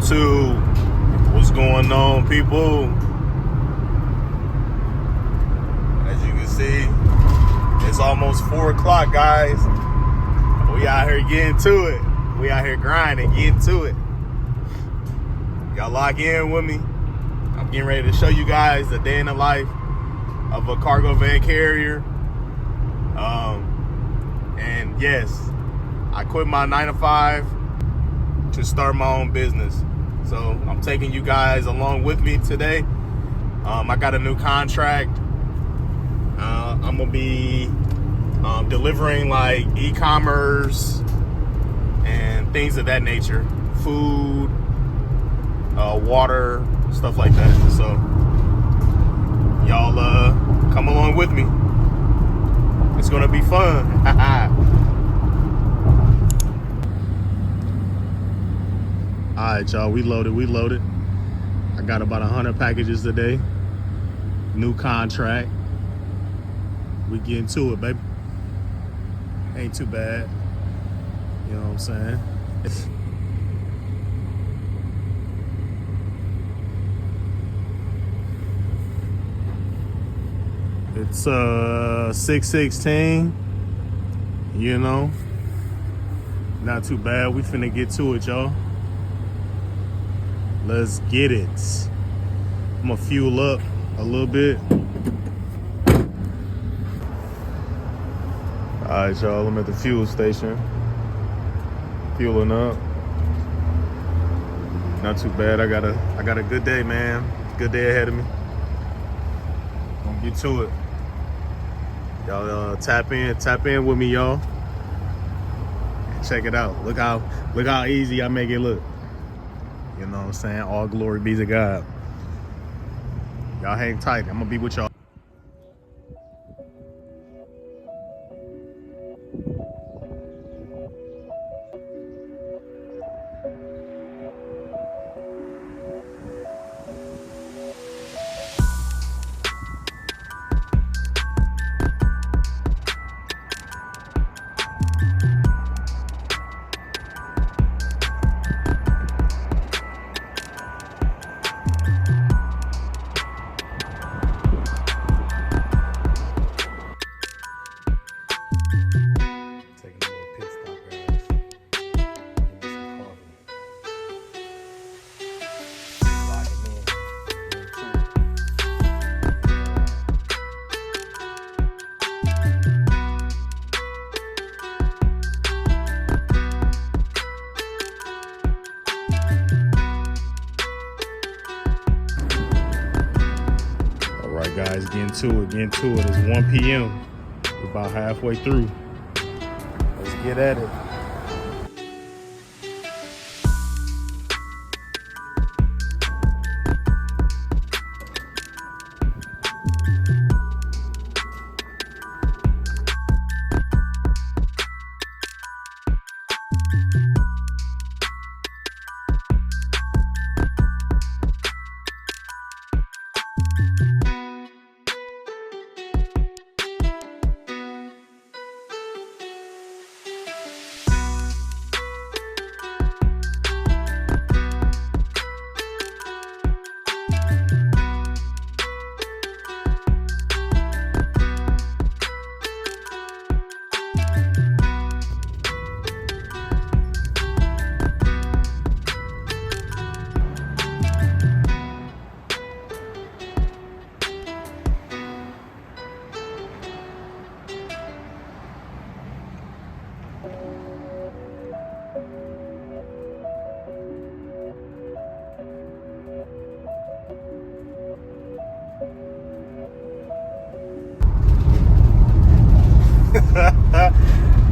YouTube, what's going on, people? As you can see, it's almost 4 o'clock, guys. We out here getting to it. We out here grinding, getting to it. Y'all lock in with me. I'm getting ready to show you guys the day in the life of a cargo van carrier. And yes, I quit my 9-to-5 to start my own business. So I'm taking you guys along with me today. I got a new contract. I'm gonna be delivering like e-commerce and things of that nature, food, water, stuff like that. So y'all come along with me. It's gonna be fun. All right, y'all, we loaded. I got about 100 packages today. New contract. We getting to it, baby. Ain't too bad. You know what I'm saying? It's 6:16, you know, not too bad. We finna get to it, y'all. Let's get it. I'm gonna fuel up a little bit. All right, y'all, I'm at the fuel station, fueling up. Not too bad. I got a good day, man. Good day ahead of me. Gonna get to it. Y'all tap in with me, y'all. Check it out. Look how easy I make it look. You know what I'm saying? All glory be to God. Y'all hang tight. I'm gonna be with y'all. Guys, getting to it. It's 1 p.m. We're about halfway through. Let's get at it.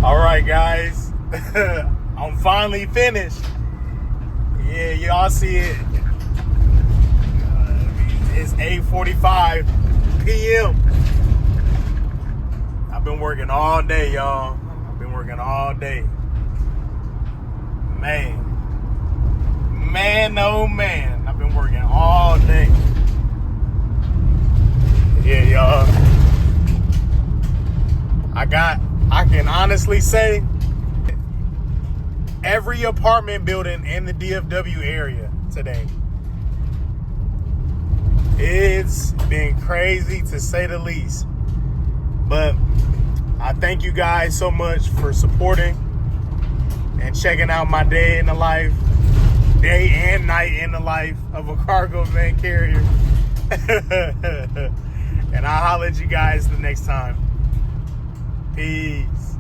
All right, guys. I'm finally finished. Yeah, y'all see it. It's 8:45 p.m. I've been working all day, y'all. I've been working all day. Man, oh man, I've been working all day. Yeah, y'all. I can honestly say every apartment building in the DFW area today. It's been crazy to say the least. But I thank you guys so much for supporting and checking out my day and night in the life of a cargo van carrier. And I'll holler at you guys the next time. Peace.